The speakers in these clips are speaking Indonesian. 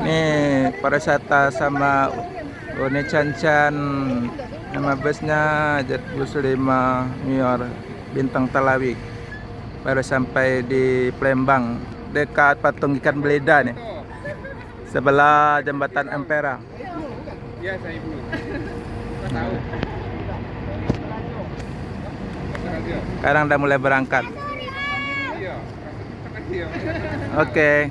Nih pariwisata sama Uni Cancan, nama busnya Jet Bus 5 Mior Bintang Talawi. Baru sampai di Palembang, dekat patung ikan belida nih, sebelah jembatan Ampera. Iya, saya ibu. Tahu. Sekarang udah mulai berangkat. Iya. Oke.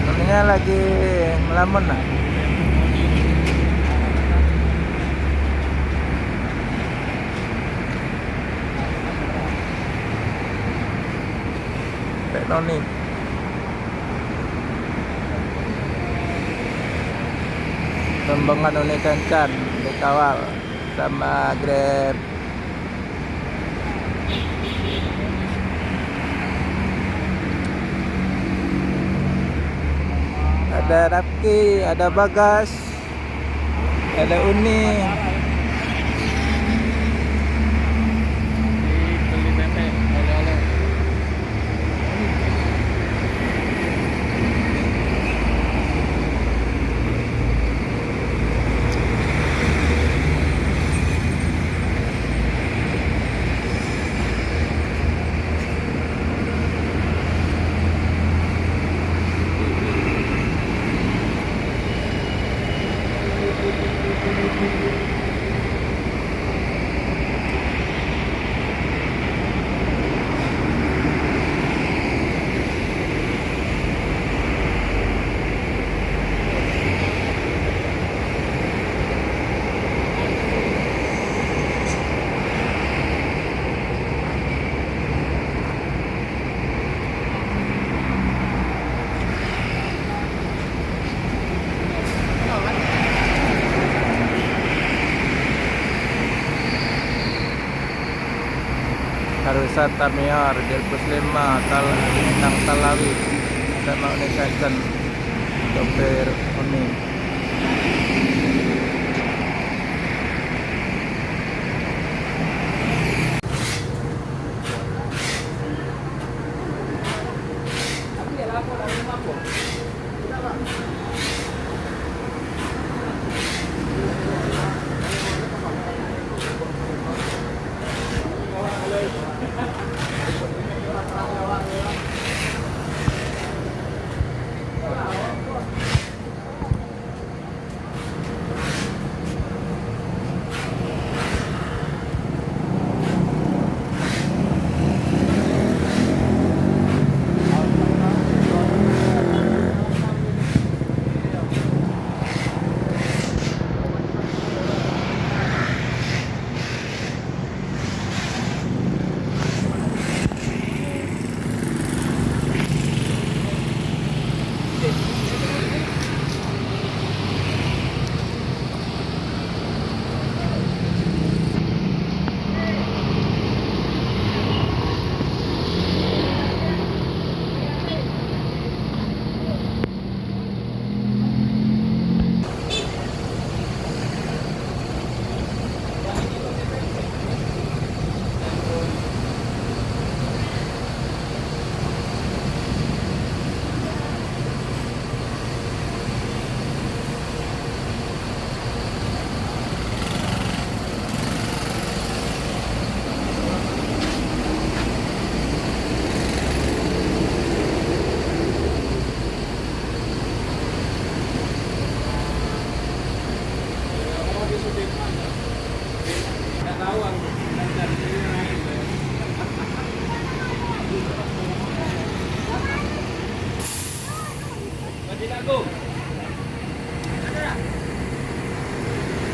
Namanya lagi melamun lah. Noni. Rombongan Uni Cancan dikawal sama Grab. Ada Rafki, ada Bagas, ada Uni. Beli bebek, oleh-oleh. Pariwisata Mior Jet Bus 5 Bintang Talawi sama Uni Cancan, sopir Uni.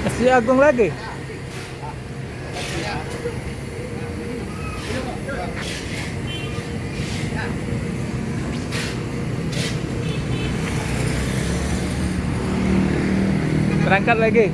Masih Agung lagi. Berangkat lagi.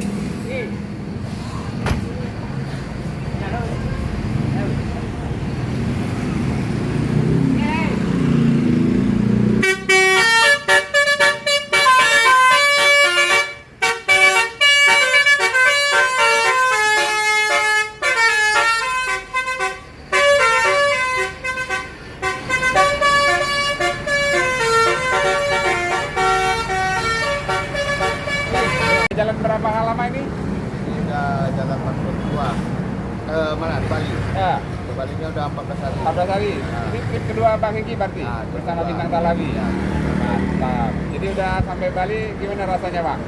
jalan berapa lama ini? Ini udah jalan 42. Mana di Bali? Ya, Ke Balinya udah 14 hari. 14 hari. Nah. Ini trip kedua Bang Hengki berarti? Nah, Bersama kedua. Bintang Talawi? Ya. Mantap. Jadi udah sampai Bali, gimana rasanya Bang?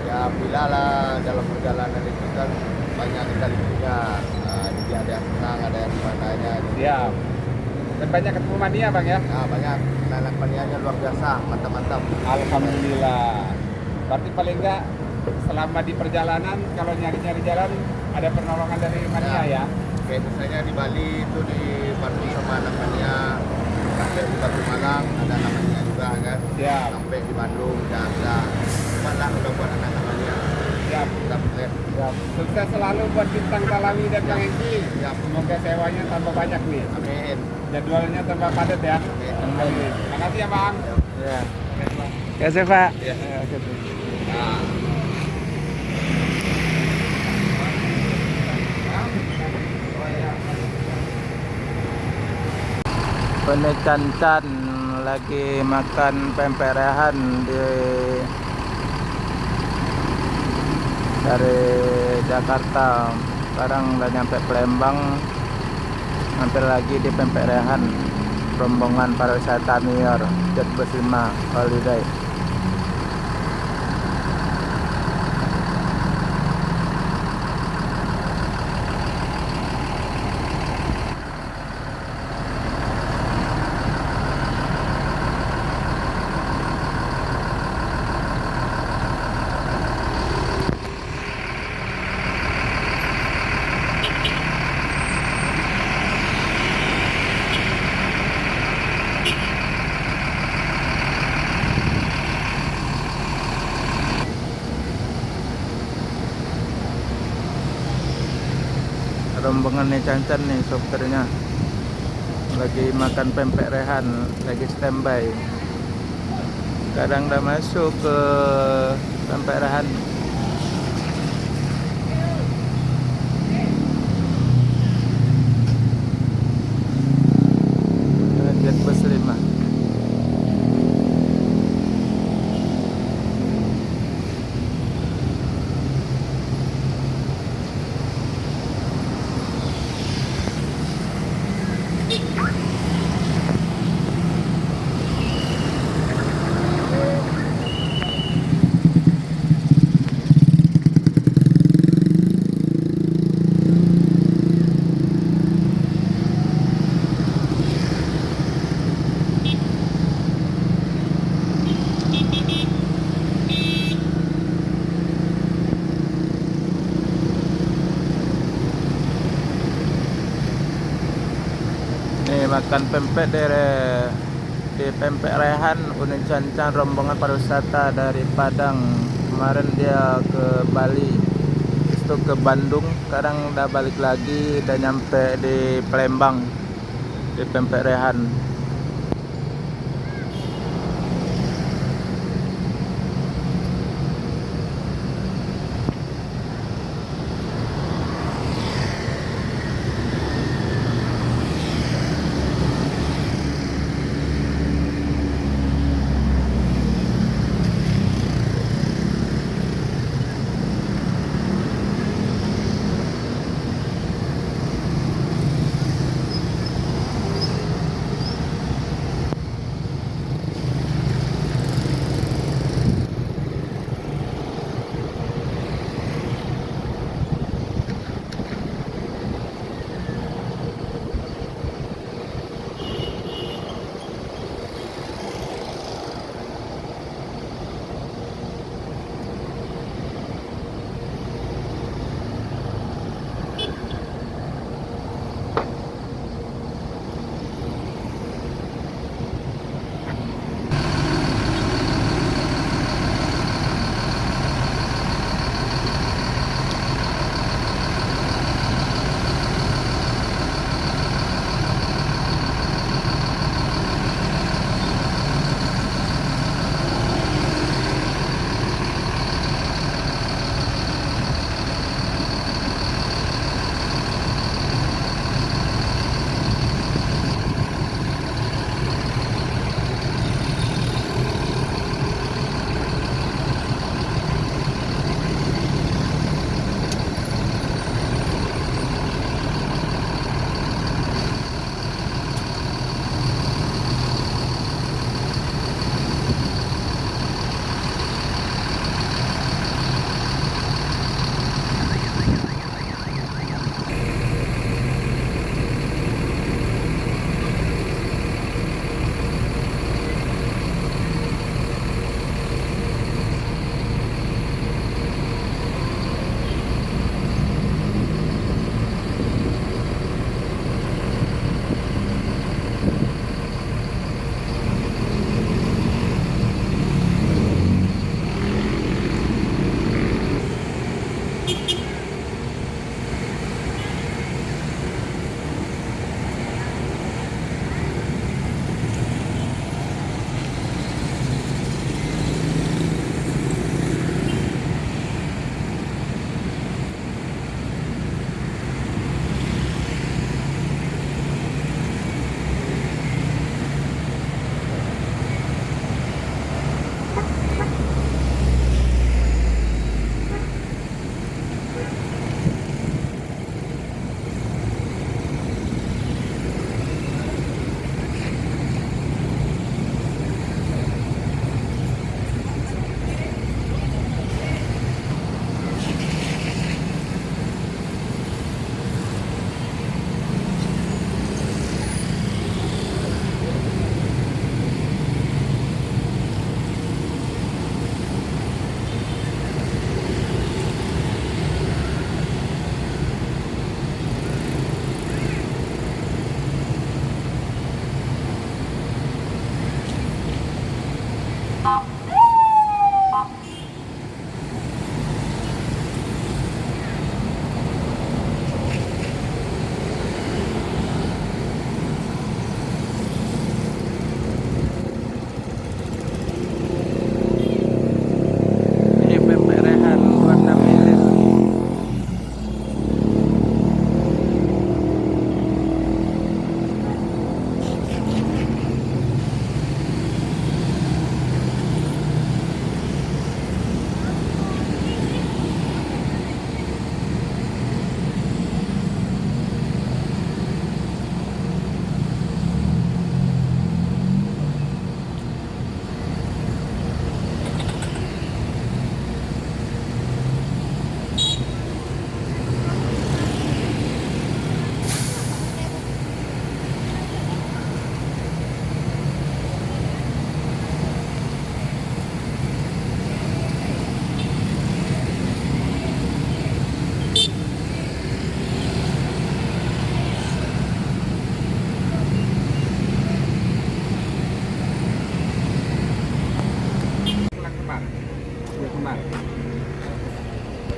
Ya bila lah dalam perjalanan itu kan banyak sekali punya. Jadi ada yang senang, ada yang gimananya. Siap. Dan banyak ketemu mania Bang ya? Nah, banyak anak manianya luar biasa, mantap-mantap. Alhamdulillah. Berarti paling enggak selama di perjalanan kalau nyari-nyari jalan ada pertolongan dari mania ya? Kayak misalnya di Bali itu dibantu sama anak mania, sampai di Batu Malang ada anak mania juga kan. Siap. Sampai di Bandung ada malah udah buat anak mania. Siap. Sampai Siap. Sukses selalu buat Bintang Talawi dan Bang Hengki. Siap. Semoga sewanya tambah banyak nih. amin. Jadwalnya tambah padat ya. Amin. Makasih ya Bang. Ya. Ya sih Pak. Ya. Ya, gitu. Nah. Ini Can-Can lagi makan pempek rehan dari Jakarta. Sekarang udah nyampe Palembang, hampir lagi di pempek rehan rombongan pariwisata Mior Jet Bus 5 Holiday. Rombongan nih Can-Can nih sopirnya lagi makan pempek rehan, lagi standby. Sekarang udah masuk ke pempek rehan. Jet Bus 5. Nih makan pempek di pempek rehan Unit Can-Can rombongan pariwisata dari Padang. Kemarin dia ke Bali, itu ke Bandung, sekarang udah balik lagi, udah nyampe di Palembang di pempek rehan.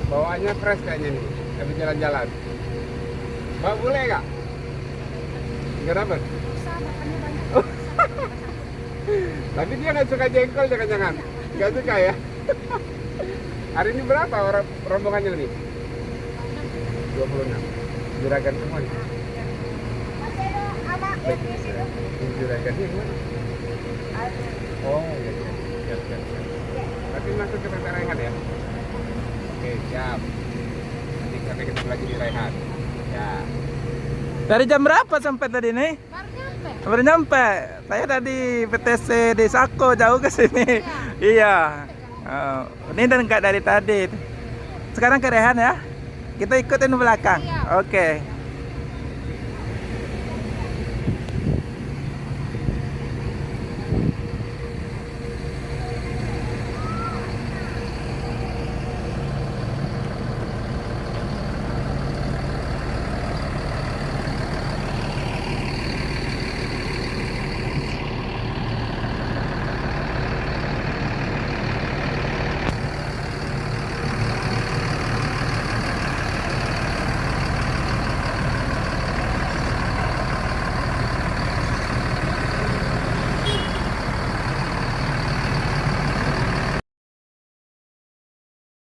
Bawaannya fresh kayaknya nih, habis jalan-jalan. Bawa bule nggak? Nggak dapet? Tapi dia nggak suka jengkol, jangan-jangan. Nggak suka ya? Hari ini berapa orang rombongannya nih? 26. Juragan semua nih. Juragannya yang mana? Oh iya iya. Siap. Tapi masuk ke PT Raihan ya? Oke, siap. Nanti sampai ketemu lagi di Raihan. Ya. Dari jam berapa sampai tadi nih? Baru nyampe. Saya tadi PTC di Sako, jauh ke sini. Iya. Oh, ini dan enggak dari tadi. Sekarang ke Rehan ya. Kita ikutin belakang. Oke.